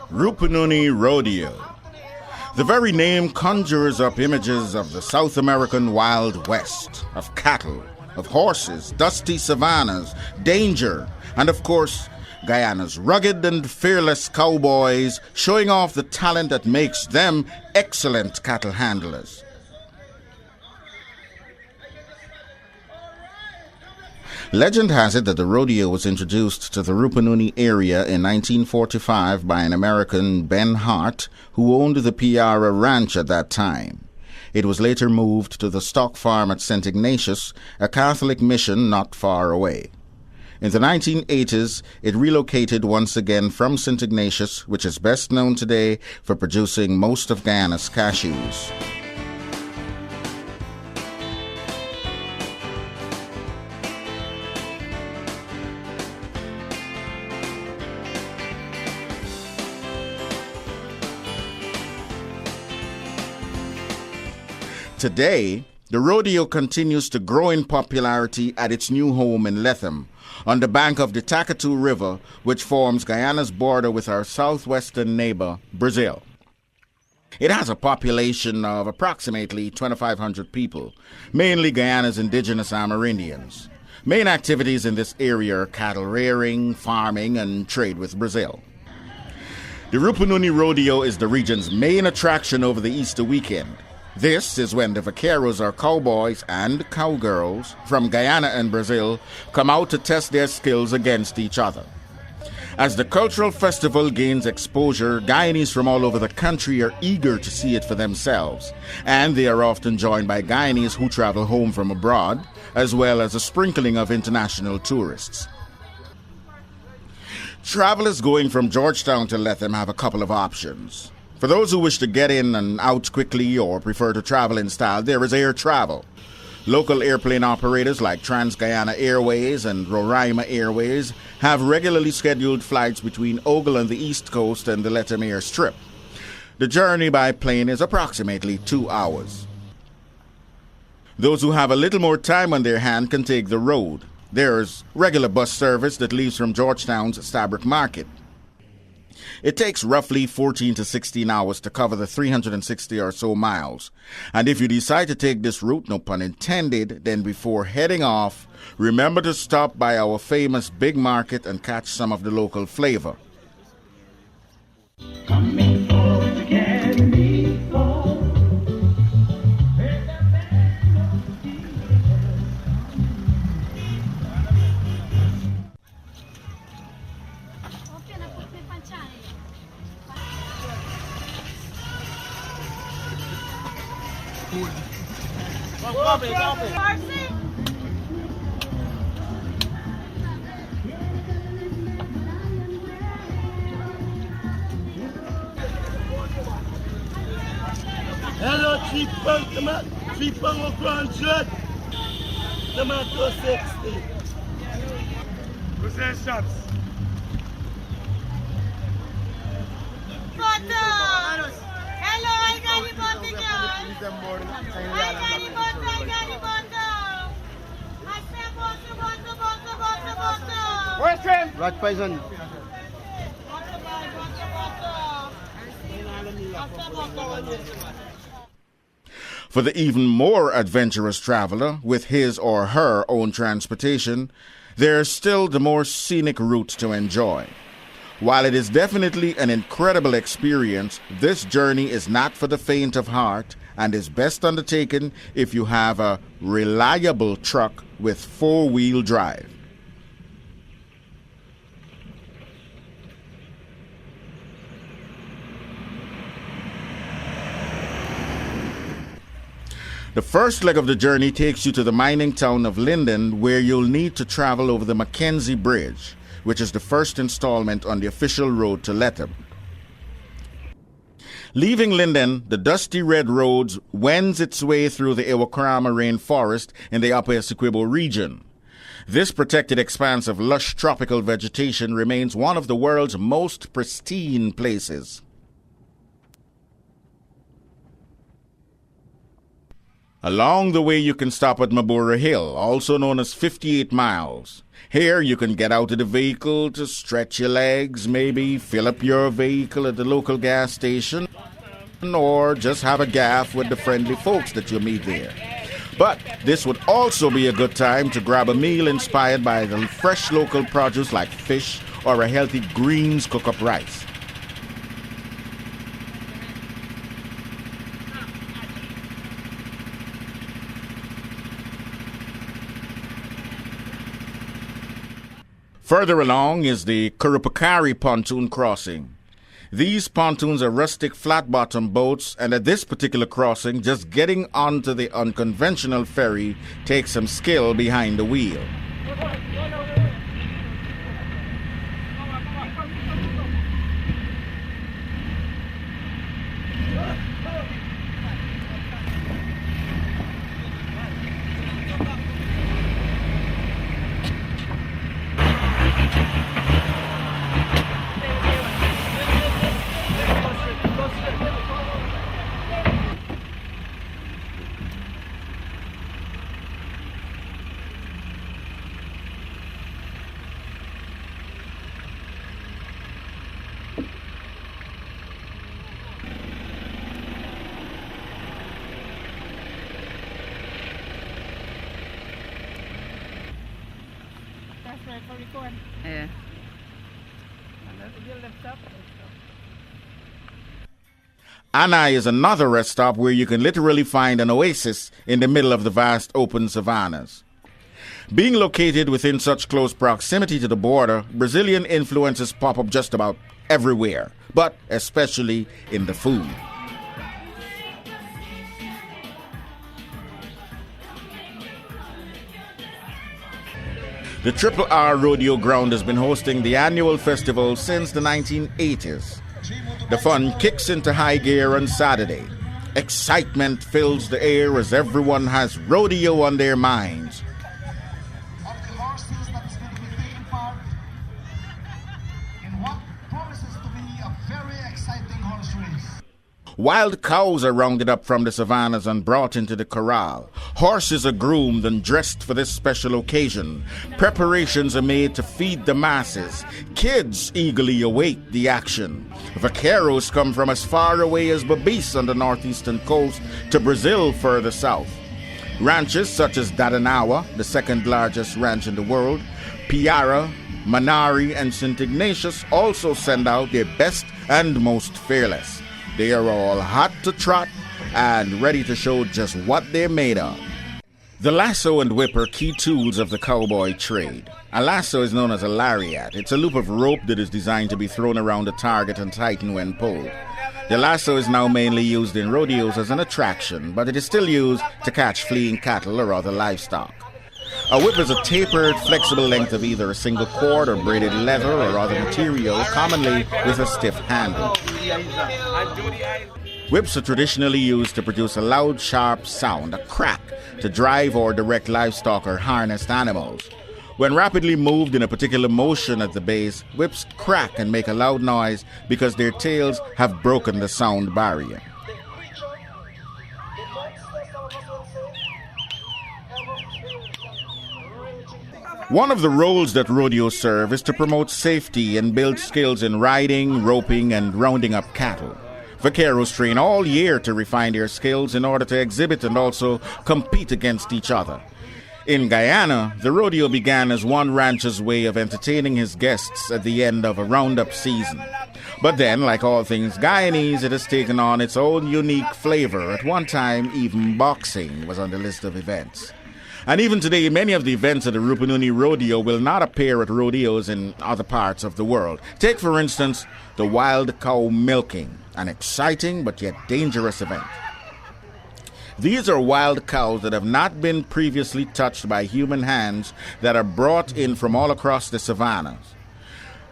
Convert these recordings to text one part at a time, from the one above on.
Rupununi Rodeo. The very name conjures up images of the South American Wild West, of cattle, of horses, dusty savannas, danger, and of course, Guyana's rugged and fearless cowboys showing off the talent that makes them excellent cattle handlers. Legend has it that the rodeo was introduced to the Rupununi area in 1945 by an American, Ben Hart, who owned the Piara Ranch at that time. It was later moved to the stock farm at St. Ignatius, a Catholic mission not far away. In the 1980s, it relocated once again from St. Ignatius, which is best known today for producing most of Guyana's cashews. Today, the rodeo continues to grow in popularity at its new home in Lethem, on the bank of the Takatu River, which forms Guyana's border with our southwestern neighbor, Brazil. It has a population of approximately 2,500 people, mainly Guyana's indigenous Amerindians. Main activities in this area are cattle rearing, farming, and trade with Brazil. The Rupununi Rodeo is the region's main attraction over the Easter weekend. This is when the vaqueros, or cowboys, and cowgirls from Guyana and Brazil come out to test their skills against each other. As the cultural festival gains exposure, Guyanese from all over the country are eager to see it for themselves, and they are often joined by Guyanese who travel home from abroad, as well as a sprinkling of international tourists. Travelers going from Georgetown to Lethem have a couple of options. For those who wish to get in and out quickly or prefer to travel in style, there is air travel. Local airplane operators like Trans-Guyana Airways and Roraima Airways have regularly scheduled flights between Ogle on the east coast and the Lethem airstrip. The journey by plane is approximately 2 hours. Those who have a little more time on their hand can take the road. There's regular bus service that leaves from Georgetown's Stabroek Market. It takes roughly 14 to 16 hours to cover the 360 or so miles. And if you decide to take this route, no pun intended, then before heading off, remember to stop by our famous big market and catch some of the local flavor. Coming for to get me for. Hello, cheap punk, cheap punk 100, tomato 60. What's that shops? Hello, I got the bottle, girl. I got the bottle, I got the bottle. I said bottle. Where's Trim? Right poison. For the even more adventurous traveler with his or her own transportation, there's still the more scenic route to enjoy. While it is definitely an incredible experience, this journey is not for the faint of heart and is best undertaken if you have a reliable truck with four-wheel drive. The first leg of the journey takes you to the mining town of Linden, where you'll need to travel over the Mackenzie Bridge, which is the first installment on the official road to Lethem. Leaving Linden, the dusty red road wends its way through the Iwakrama rainforest in the Upper Essequibo region. This protected expanse of lush tropical vegetation remains one of the world's most pristine places. Along the way, you can stop at Mabura Hill, also known as 58 Miles. Here, you can get out of the vehicle to stretch your legs, maybe fill up your vehicle at the local gas station, or just have a gaff with the friendly folks that you meet there. But this would also be a good time to grab a meal inspired by the fresh local produce like fish or a healthy greens cook-up rice. Further along is the Kurupacari pontoon crossing. These pontoons are rustic flat-bottom boats, and at this particular crossing, just getting onto the unconventional ferry takes some skill behind the wheel. Yeah. Anna is another rest stop where you can literally find an oasis in the middle of the vast open savannas. Being located within such close proximity to the border, Brazilian influences pop up just about everywhere, but especially in the food. The Triple R Rodeo Ground has been hosting the annual festival since the 1980s. The fun kicks into high gear on Saturday. Excitement fills the air as everyone has rodeo on their minds. Of the horses that is going to be taking part in what promises to be a very exciting horse race. Wild cows are rounded up from the savannas and brought into the corral. Horses are groomed and dressed for this special occasion. Preparations are made to feed the masses. Kids eagerly await the action. Vaqueros come from as far away as Babis on the northeastern coast to Brazil further south. Ranches such as Dadanawa, the second largest ranch in the world, Piara, Manari, and St. Ignatius also send out their best and most fearless. They are all hot to trot and ready to show just what they're made of. The lasso and whip are key tools of the cowboy trade. A lasso is known as a lariat. It's a loop of rope that is designed to be thrown around a target and tighten when pulled. The lasso is now mainly used in rodeos as an attraction, but it is still used to catch fleeing cattle or other livestock. A whip is a tapered, flexible length of either a single cord or braided leather or other material, commonly with a stiff handle. Whips are traditionally used to produce a loud, sharp sound, a crack, to drive or direct livestock or harnessed animals. When rapidly moved in a particular motion at the base, whips crack and make a loud noise because their tails have broken the sound barrier. One of the roles that rodeos serve is to promote safety and build skills in riding, roping, and rounding up cattle. Vaqueros train all year to refine their skills in order to exhibit and also compete against each other. In Guyana, the rodeo began as one rancher's way of entertaining his guests at the end of a roundup season. But then, like all things Guyanese, it has taken on its own unique flavor. At one time, even boxing was on the list of events. And even today, many of the events at the Rupununi Rodeo will not appear at rodeos in other parts of the world. Take, for instance, the wild cow milking, an exciting but yet dangerous event. These are wild cows that have not been previously touched by human hands that are brought in from all across the savannas.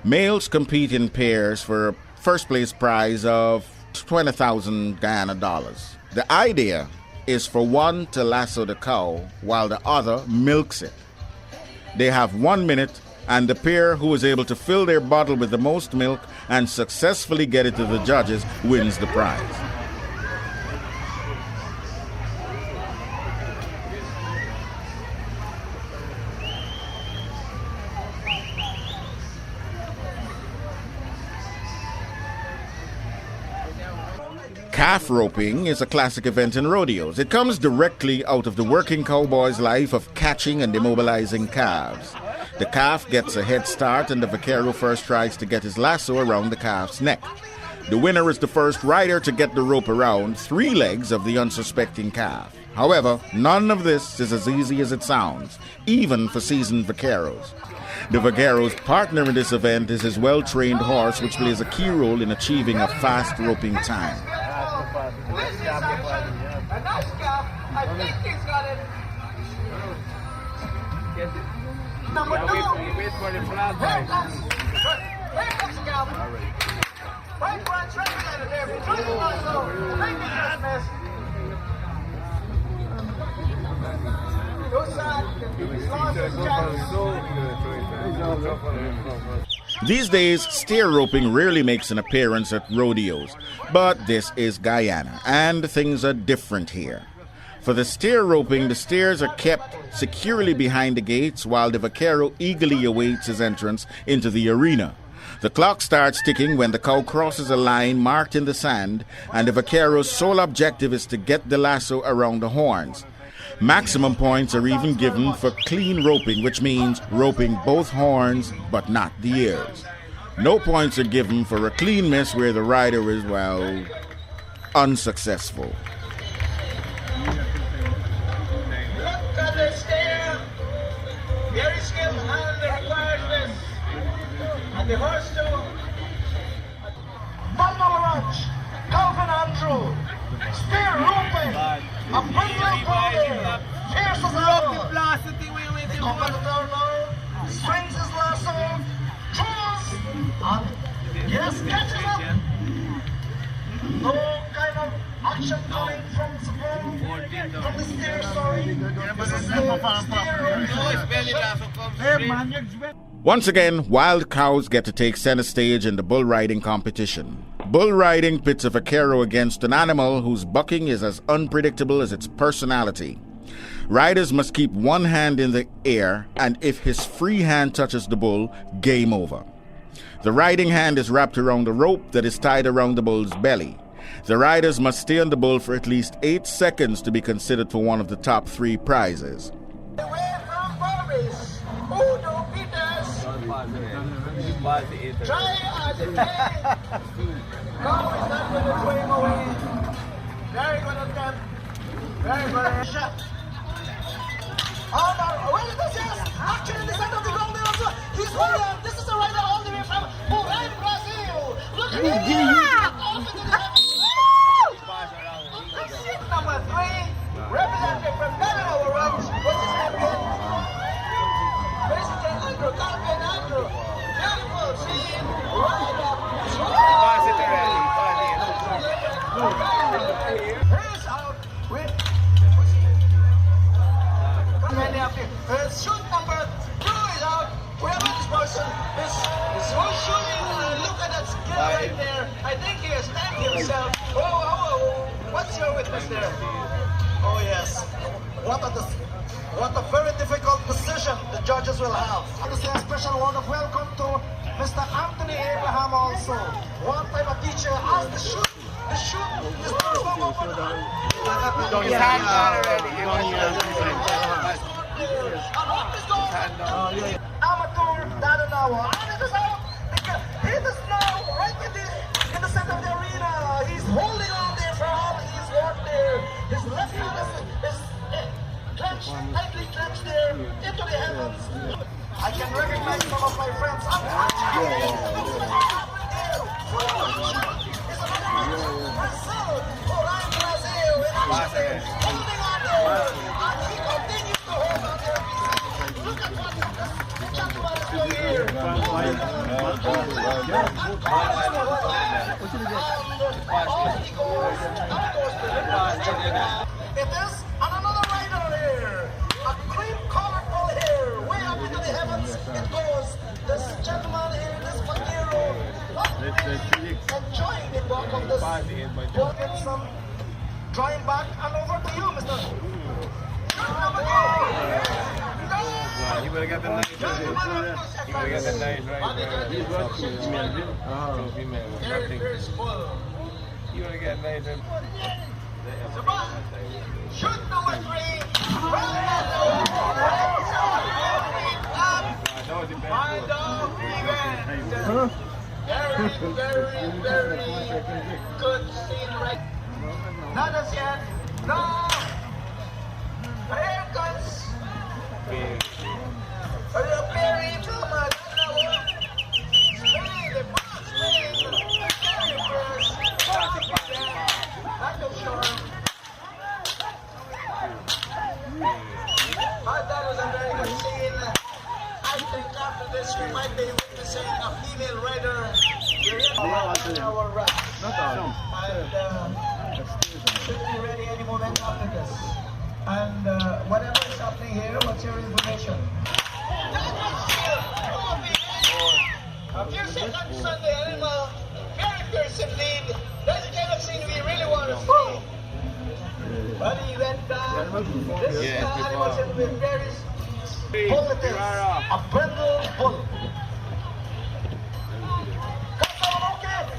Males compete in pairs for a first-place prize of 20,000 Guyana dollars. The idea is for one to lasso the cow while the other milks it. They have 1 minute, and the pair who is able to fill their bottle with the most milk and successfully get it to the judges wins the prize. Calf roping is a classic event in rodeos. It comes directly out of the working cowboy's life of catching and immobilizing calves. The calf gets a head start and the vaquero first tries to get his lasso around the calf's neck. The winner is the first rider to get the rope around 3 legs of the unsuspecting calf. However, none of this is as easy as it sounds, even for seasoned vaqueros. The vaquero's partner in this event is his well-trained horse, which plays a key role in achieving a fast roping time. Number 2. Wait for the flag. Here comes the calf. Right front, right there. Between the lasso. Thank you, Christmas. These days, steer roping rarely makes an appearance at rodeos, but this is Guyana, and things are different here. For the steer roping, the steers are kept securely behind the gates while the vaquero eagerly awaits his entrance into the arena. The clock starts ticking when the cow crosses a line marked in the sand, and the vaquero's sole objective is to get the lasso around the horns. Maximum points are even given for clean roping, which means roping both horns but not the ears. No points are given for a clean miss where the rider is, well, unsuccessful. Look at the steer. Very skilled and requires this. And the horse too. Bundle Ranch, Calvin Andrew, steer roping, a bundle body, fierce as arrow. The competitor now swings his lasso, draws, and yes, catches up. No kind of action coming from the steer, sorry. This is the steer. Once again, wild cows get to take center stage in the bull riding competition. Bull riding pits a vaquero against an animal whose bucking is as unpredictable as its personality. Riders must keep one hand in the air, and if his free hand touches the bull, game over. The riding hand is wrapped around a rope that is tied around the bull's belly. The riders must stay on the bull for at least 8 seconds to be considered for one of the top 3 prizes. Away from Barbies, Udo Peters. Try as it may. Cow is not going to throw him away. Very good attempt. Very good shot. Oh no, wait, this is actually in the center of the ground there also. He's holding on. This is a rider all the way from Brazil, Brazil. Look at him. Off into the heavens. Number 3, representing from Canada Ranch, which is champion. President Andrew, Calvin Andrew. Beautiful scene. Right up. He's out with shoot number 2 is out. Whoever this person is shooting. Look at that skill right there. I think he has tagged himself. Oh, what's your witness there? Oh yes. What a very difficult decision the judges will have. I want to say a special word of welcome to Mr. Anthony Abraham also. One time a teacher asked the shoot is over. His hand already. Amateur Dadanawa. And it is out. It is now right in the center of the arena. He's holding on there for all he's worked there. His left hand is clenched, tightly clenched there into the heavens. I can recognize some of my friends. Brazil, Orion Brazil, holding on there, and he continues to hold on there. Look at what this gentleman is doing here. It is another rider here, a cream-colored bull here, way up into the heavens it goes. This gentleman here, this vaquero, enjoying the walk of this. We'll get some drawing back and over to you, Mr. He would have got the knife. He would have got the knife right there. Female. Very small. You want to get later? Shoot number 3. Find out even. Very good scene right. Not as yet. No. Here comes. Perry from spinning the ball, Perry first. Not too sure. But that was a very good scene. I think after this we might be witnessing a female rider. Our rap. And should be ready any moment after this. And whatever is happening here, what's your information? A few seconds on the animal, very fierce indeed. That's the kind of scene we really want to see. But he went down. This animal seems to be very positive. A brindle bull.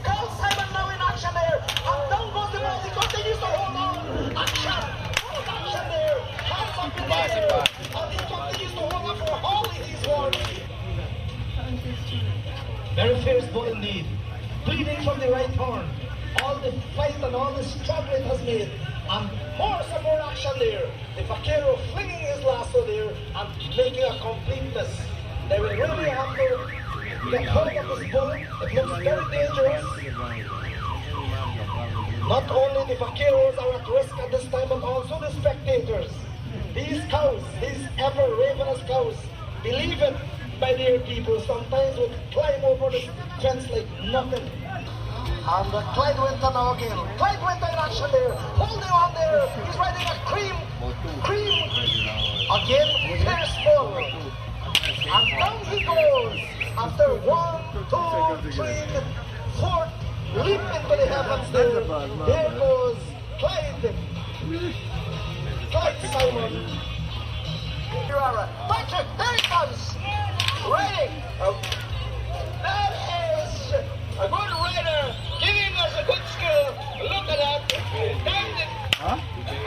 Carl Simon now in action there. And down goes the ball. He continues to hold on. Action. Hold action there. Hands up in the air. And he continues to hold on for all he's won. Very fierce bull indeed. Bleeding from the right horn. All the fight and all the struggle it has made. And some more action there. The vaquero flinging his lasso there and making a completeness. They will really have to get hold of this bull. It looks very dangerous. Not only the vaqueros are at risk at this time, but also the spectators. These cows, these ever ravenous cows, believe it, my dear people, sometimes would climb over the fence like nothing. And Clyde Winter now again. Clyde Winter in action there. Holding on there. He's riding a cream. Again, fierce bull. And down he goes. After 1, 2, 3, 4, leap into the heavens there. There goes Clyde. Clyde Simon. Patrick, there he comes. Riding. That is a good rider, giving us a good skill. Look at that. Timed it.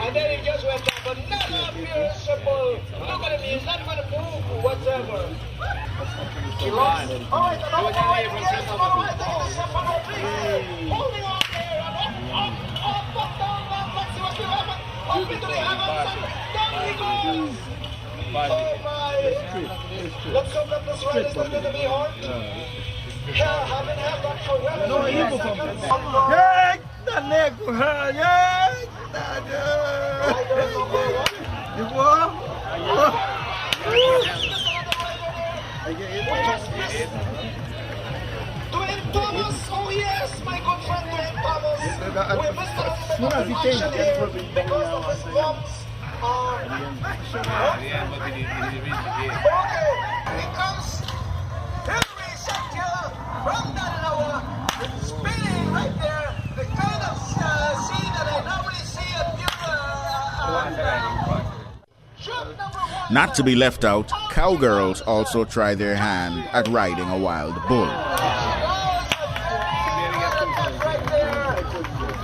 And then he just went up. Another fierce bull. Look at him. He's not going to move whatsoever. He lost. All right, another right. Yes, all right. Taking the step on Rodriguez. Holding on there. Up, down. Let's see what will happen. Up into the heavens. And down he goes. Oh my. Let's hope that this ride is not going to be hard. Yeah, haven't had that for well over 10 seconds. Yeah, that neck for her. Yeah, you want? Dwayne Thomas, oh yes, my good friend Dwayne Thomas. We missed a little bit of action here because of his bumps. Okay, here comes Hillary Shakira from Dananawa, spinning right there. The kind of scene that I normally see at shoot number 1. Not to be left out, cowgirls also try their hand at riding a wild bull. Right there,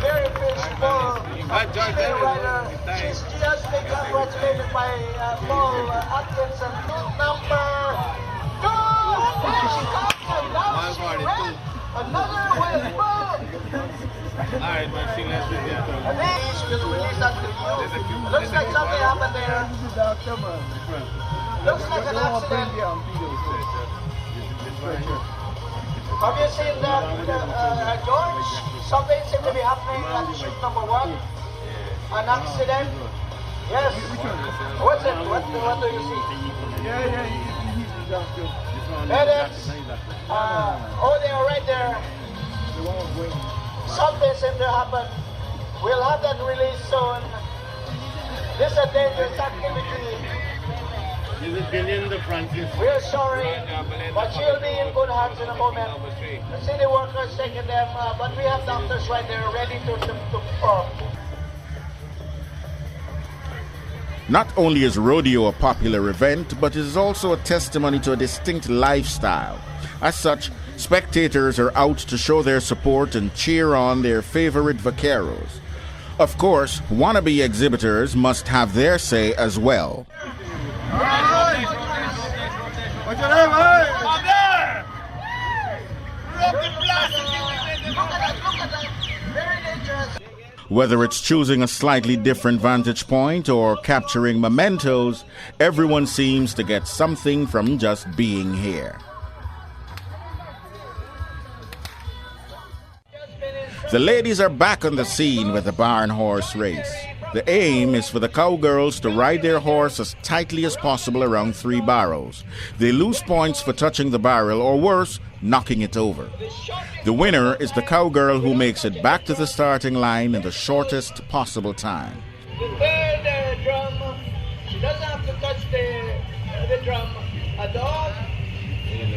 very fish bull. Female rider. She's just been congratulated by Paul Atkinson. Number 2. There she comes, and now she ran another wild bull. Alright, man, she left it there. I think she will release that review. Looks like something happened there. Looks like an accident. Have you seen that, George? Something seems to be happening at shoot number 1. An accident? Yes. What's it? What do you see? Headaches? Oh, they are right there. Something seems to happen. We'll have that released soon. This is a dangerous activity. We're sorry, but she'll be in good hands in a moment. The city workers taking them, but we have doctors right there ready to perform. Not only is rodeo a popular event, but it is also a testimony to a distinct lifestyle. As such, spectators are out to show their support and cheer on their favorite vaqueros. Of course, wannabe exhibitors must have their say as well. What's your name, hey? Up there! Broken plastic! Look at that, look at that! Very dangerous. Whether it's choosing a slightly different vantage point or capturing mementos, everyone seems to get something from just being here. The ladies are back on the scene with the barn horse race. The aim is for the cowgirls to ride their horse as tightly as possible around 3 barrels. They lose points for touching the barrel or worse, knocking it over. The winner is the cowgirl who makes it back to the starting line in the shortest possible time. The third drum, she doesn't have to touch the drum at all.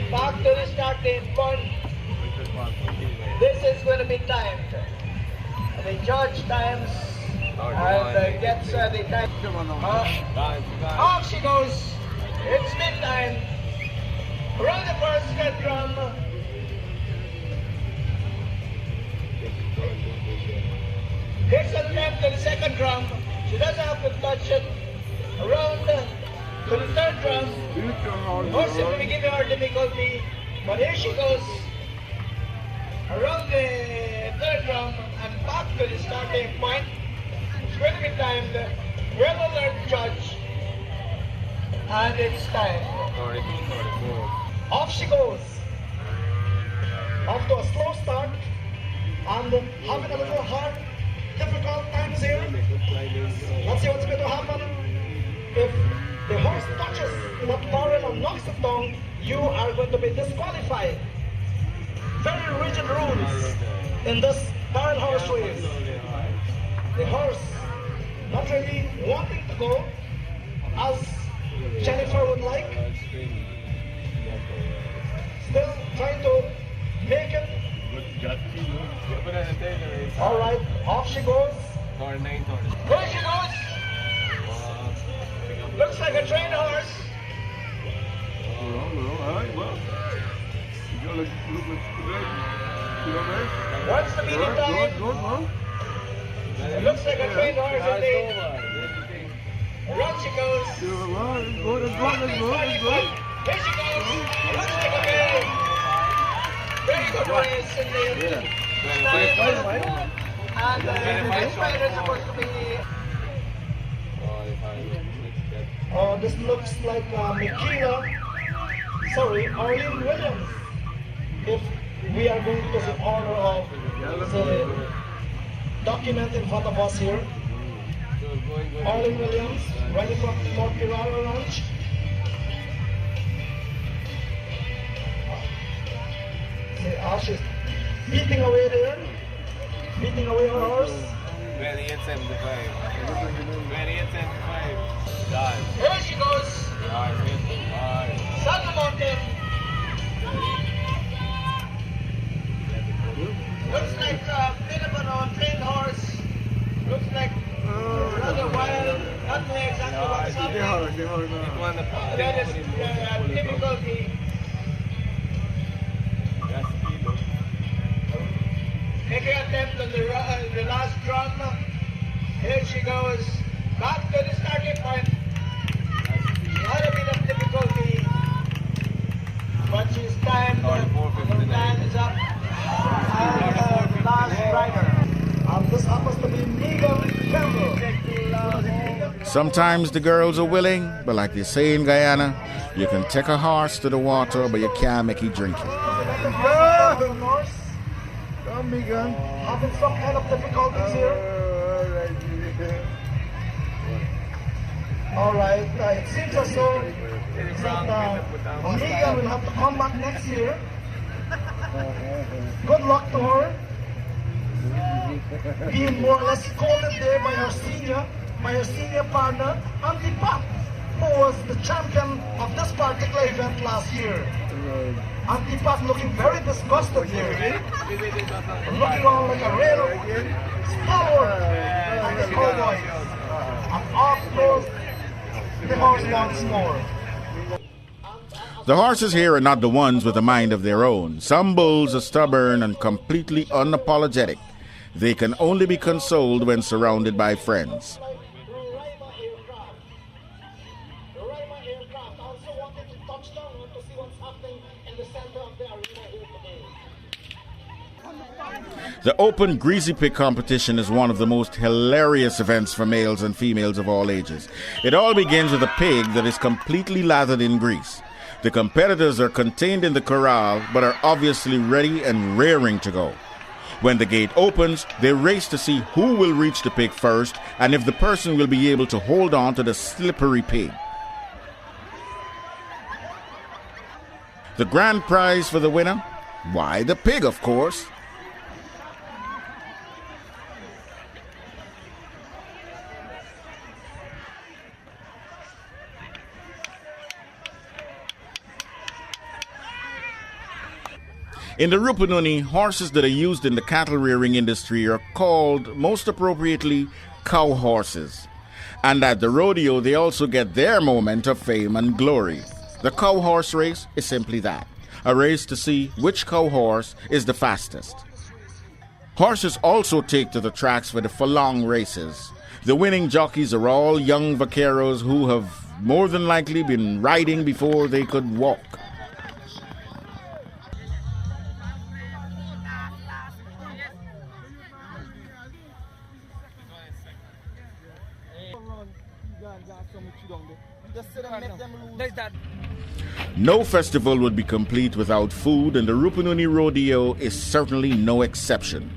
Back to the starting point. This is going to be timed. The judge times and gets the time. Off she goes. It's midtime. Around the first drum. Here's a attempt to the second drum. She doesn't have to touch it. Around to the third drum. Horse is going to give her difficulty. But here she goes. Around the third drum and back to the starting point. It's going to be timed. Well alert judge. And it's time. Off she goes. Off to a slow start. And having a little hard, difficult times here. Let's see what's going to happen. If the horse touches that barrel and knocks it down, you are going to be disqualified. Very rigid rules in this barrel horse race. The horse not really wanting to go as Jennifer would like. Still trying to make it. Alright, off she goes. There she goes. Looks like a trained horse. What's the meeting time? It looks like a trained horse indeed. Around she goes. Here she goes. Looks like a very good race indeed. And the spider is supposed to be. Oh, this looks like Arlene Williams. If we are going to go in order of the document in front of us here. Arlene Williams, riding from North Carolina Ranch. She's beating away there. Beating away her horse. 28.75. 28.75. Here she goes. Sun the mountain. Looks like a bit of an untrained horse. Looks like rather wild. Not know exactly what's happening. That is difficulty. Making an attempt on the last drum. Here she goes. Back to the starting point. She had a bit of difficulty. But she's timed. Her time is up. And the last rider. This happens to be Megan Campbell. Sometimes the girls are willing, but like they say in Guyana, you can take a horse to the water, but you can't make it drink it. Having some kind of difficulties here. Alright, it seems as though Megan will have to come back next year. Good luck to her. Being more or less scolded there by her senior partner, Auntie Pop, who was the champion of this particular event last year. Auntie Pop looking very disgusted here. Looking on like a real stalwart like the cowboys. And off goes The horse wants more. The horses here are not the ones with a mind of their own. Some bulls are stubborn and completely unapologetic. They can only be consoled when surrounded by friends. The open Greasy Pig competition is one of the most hilarious events for males and females of all ages. It all begins with a pig that is completely lathered in grease. The competitors are contained in the corral but are obviously ready and raring to go. When the gate opens, they race to see who will reach the pig first and if the person will be able to hold on to the slippery pig. The grand prize for the winner? Why, the pig, of course. In the Rupununi, horses that are used in the cattle rearing industry are called, most appropriately, cow horses. And at the rodeo, they also get their moment of fame and glory. The cow horse race is simply that, a race to see which cow horse is the fastest. Horses also take to the tracks for the furlong races. The winning jockeys are all young vaqueros who have more than likely been riding before they could walk. No festival would be complete without food, and the Rupununi Rodeo is certainly no exception.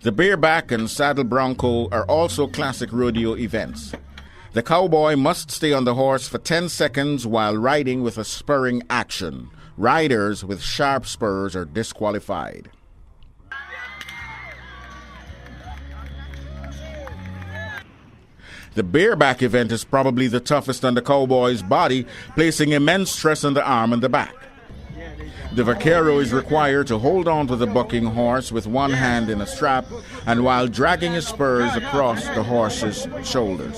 The bareback and saddle bronco are also classic rodeo events. The cowboy must stay on the horse for 10 seconds while riding with a spurring action. Riders with sharp spurs are disqualified. The bareback event is probably the toughest on the cowboy's body, placing immense stress on the arm and the back. The vaquero is required to hold on to the bucking horse with one hand in a strap and while dragging his spurs across the horse's shoulders.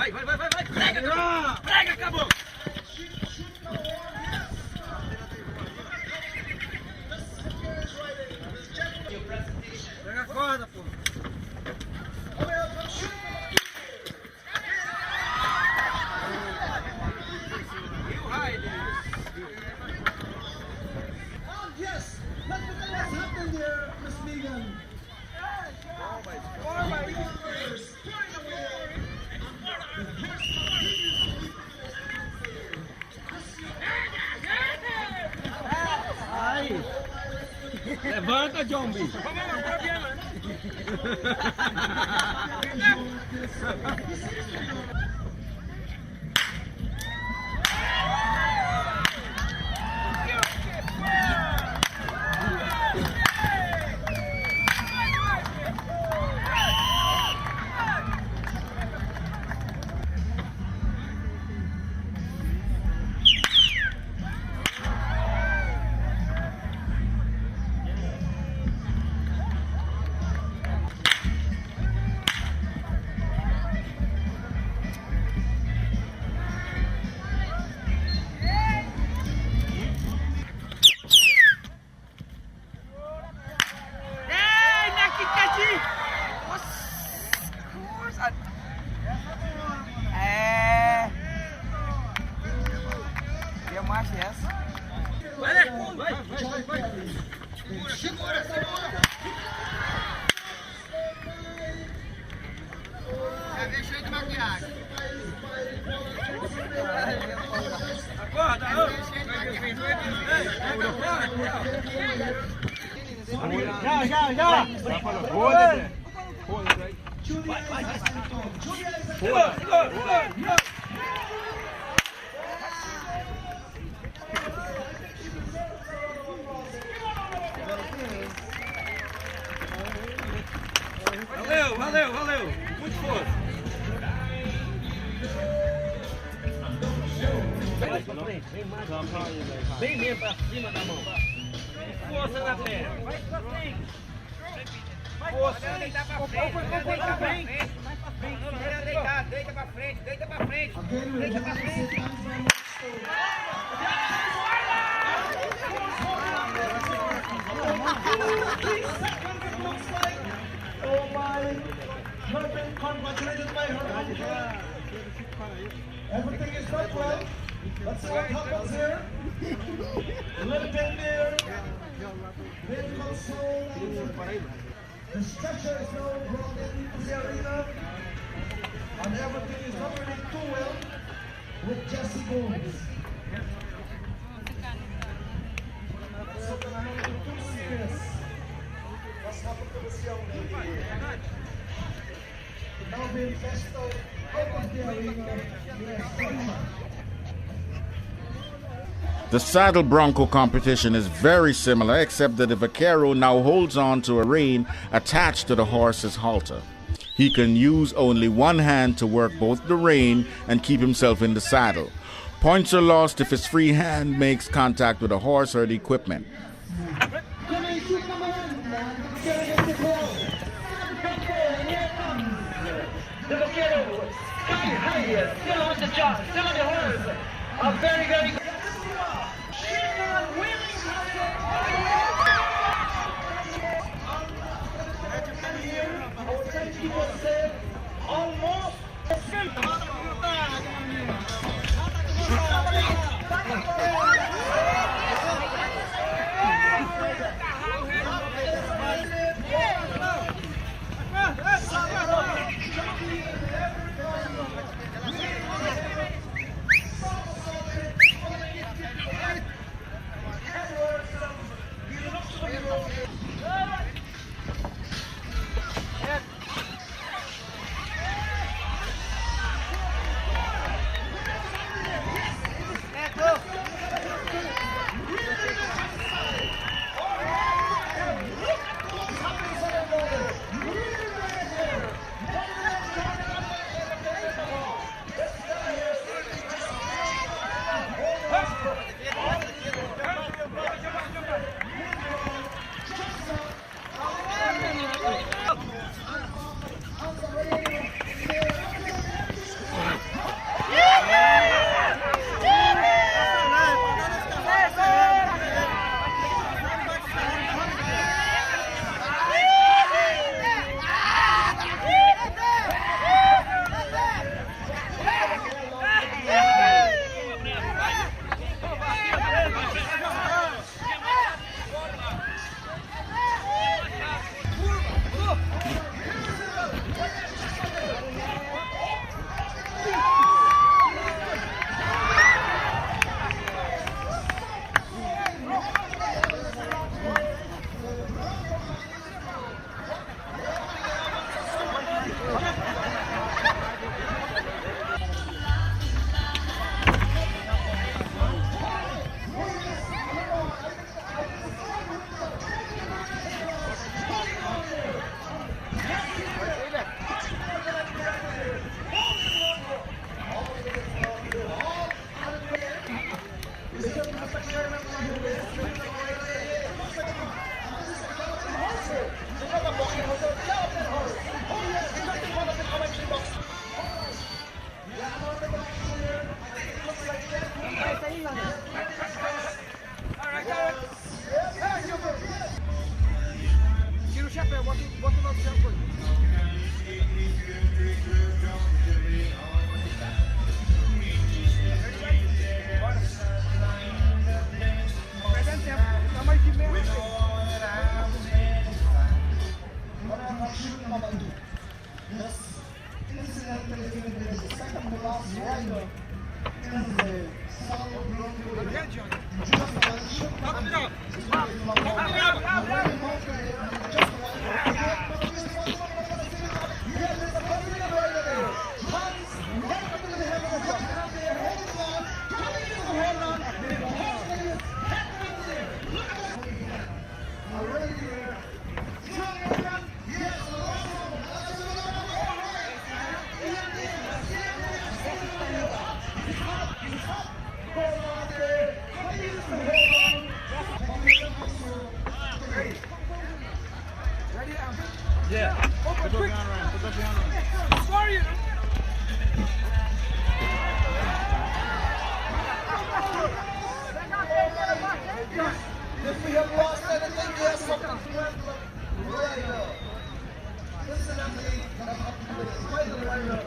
Vai, vai, vai, vai, vai. Prega, acabou. Pega a corda, pô. Yes, let's look at what's happened there, Miss Megan. Levanta, Jombi. Já. Valeu. Muito força. Bem mesmo pra cima da mão. Força na perna. Vai pra frente. Força. Deitar pra frente. Deita pra frente. Deita pra frente. Deita pra frente. Oh my, perfect, congratulated by her. Everything is not well. Let's see what happens here. A little bit there. Then console. The structure is now brought into the arena. And everything is not really too well with Jesse Gomes. So the man is too serious. What's happened to this young lady? Now being best out of the arena. Yes, The saddle bronco competition is very similar, except that the vaquero now holds on to a rein attached to the horse's halter. He can use only one hand to work both the rein and keep himself in the saddle. Points are lost if his free hand makes contact with a horse or the equipment. The vaquero, sky high, still on the job, still on the horse. A very good. Almost. Tira o chapéu, bota o nosso chapéu. Perdendo tempo, tá mais de menos. Yeah. Put those behind Ryan. Put those behind Ryan. Sorry. If we have lost anything, yes, something right now. This is the final lineup.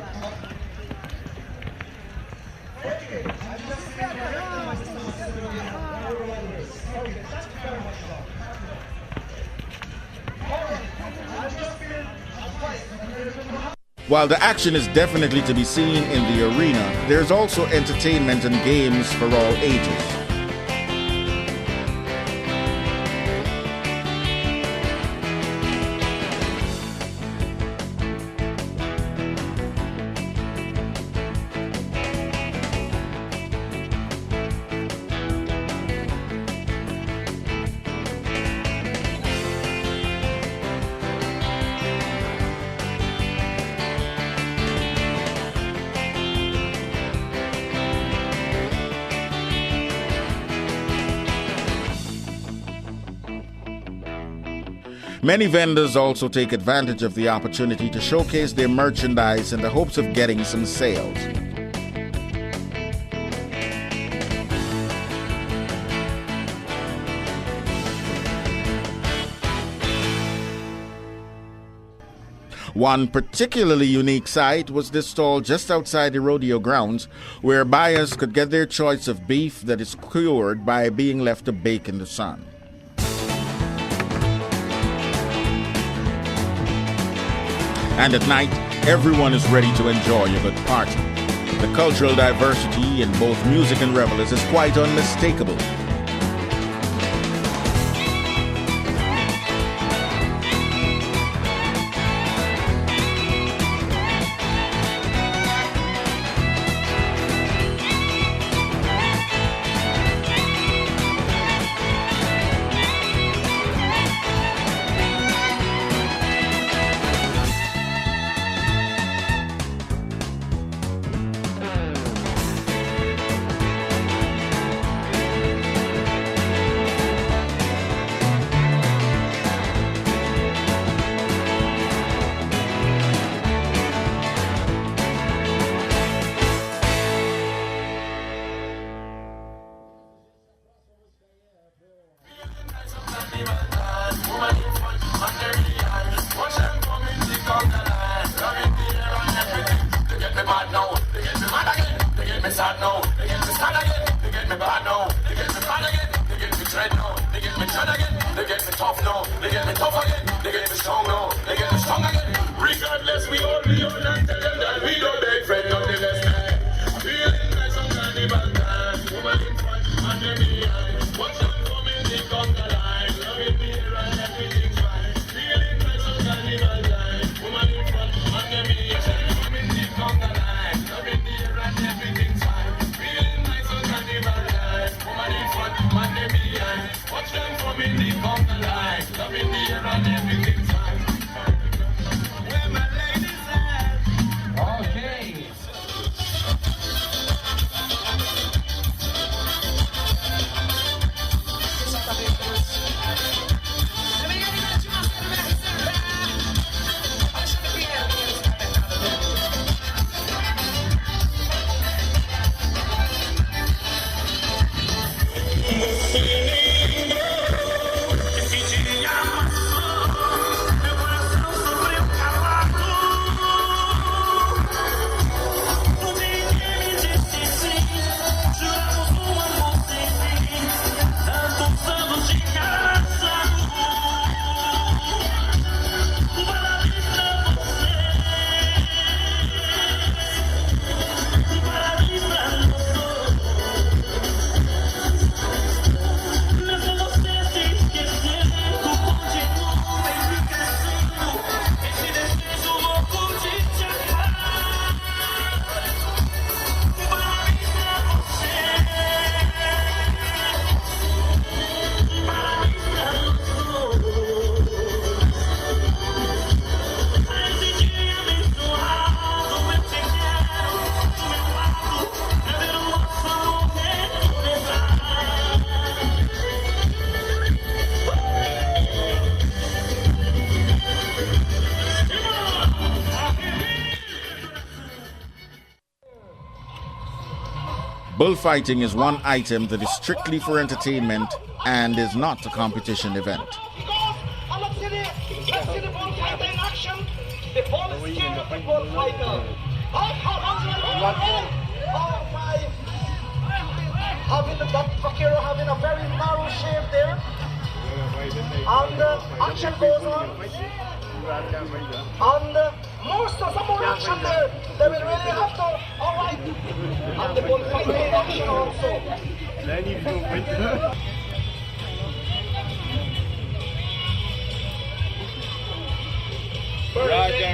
While the action is definitely to be seen in the arena, there's also entertainment and games for all ages. Many vendors also take advantage of the opportunity to showcase their merchandise in the hopes of getting some sales. One particularly unique sight was this stall just outside the rodeo grounds, where buyers could get their choice of beef that is cured by being left to bake in the sun. And at night, everyone is ready to enjoy a good party. The cultural diversity in both music and revelers is quite unmistakable. Regardless, we all be on and tell them that we don't beg friend on the left hand. Feeling like some carnival time. Woman in front, man in behind. Watch them coming, they come the line. Loving me and everything's fine. Feeling like some carnival time. Woman in front, man in behind. Bullfighting is one item that is strictly for entertainment and is not a competition event. Let's see the bullfighter in action. The ball is scared of the bullfighter. Oh my! Having the vaquero having a very narrow shape there. And action goes on. And some more action there. They will really have to. Alright. And the bullfighter in action also. Roger.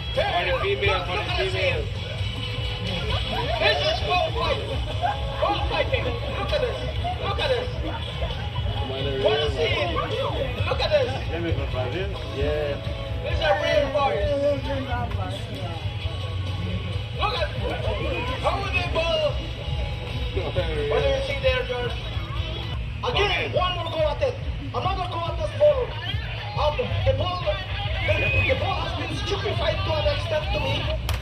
For the female. This is bullfighting. Look at this. What is it? Look at this. These are real boys. Look at how they ball. What do you see there, George? Again, one more go at it. Another go at this ball. The ball has been stupefied to an extent to me.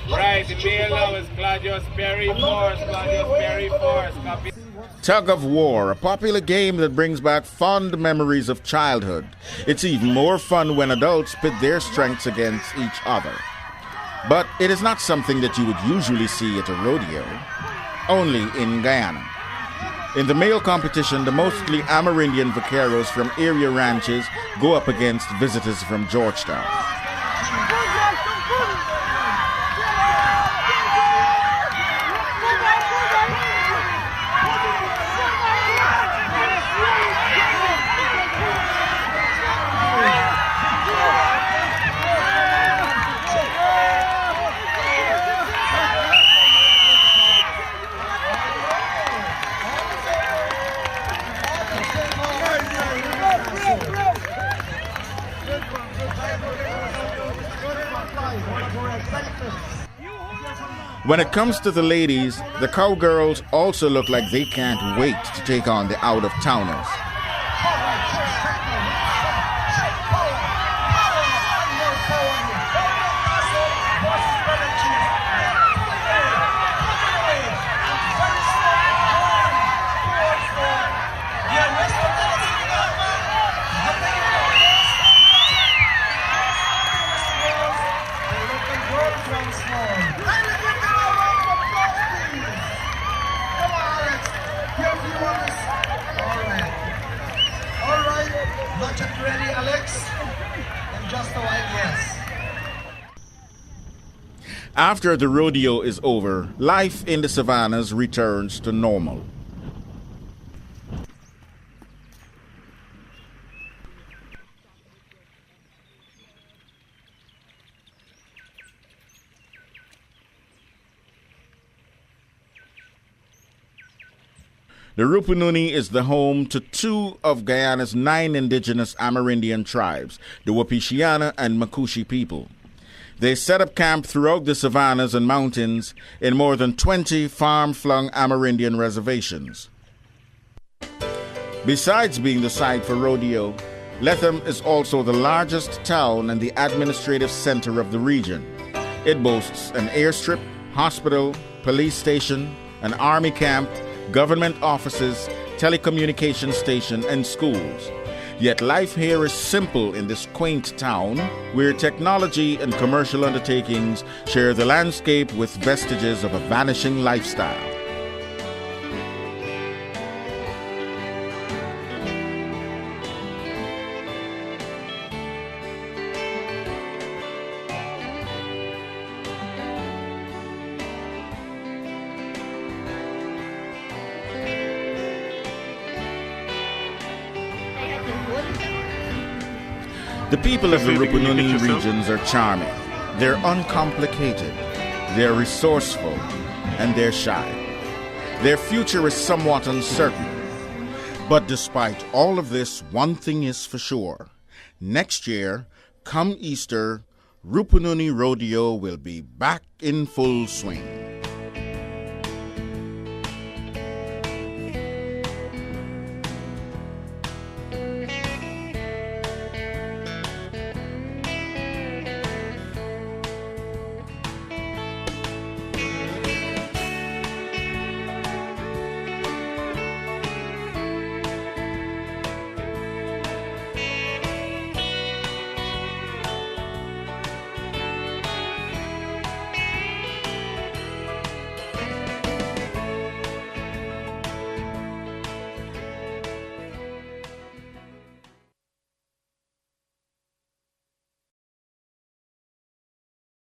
Right, the male now is Claudius Berry Force. Copy. Tug of War, a popular game that brings back fond memories of childhood. It's even more fun when adults pit their strengths against each other. But it is not something that you would usually see at a rodeo, only in Guyana. In the male competition, the mostly Amerindian vaqueros from area ranches go up against visitors from Georgetown. When it comes to the ladies, the cowgirls also look like they can't wait to take on the out-of-towners. Ready, Alex? In just a while, yes. After the rodeo is over, life in the savannas returns to normal. The Rupununi is the home to two of Guyana's 9 indigenous Amerindian tribes, the Wapishana and Makushi people. They set up camp throughout the savannas and mountains in more than 20 farm-flung Amerindian reservations. Besides being the site for rodeo, Lethem is also the largest town and the administrative center of the region. It boasts an airstrip, hospital, police station, an army camp, government offices, telecommunication station, and schools. Yet life here is simple in this quaint town, where technology and commercial undertakings share the landscape with vestiges of a vanishing lifestyle. The people of the Rupununi regions are charming. They're uncomplicated. They're resourceful. And they're shy. Their future is somewhat uncertain. But despite all of this, one thing is for sure. Next year, come Easter, Rupununi Rodeo will be back in full swing.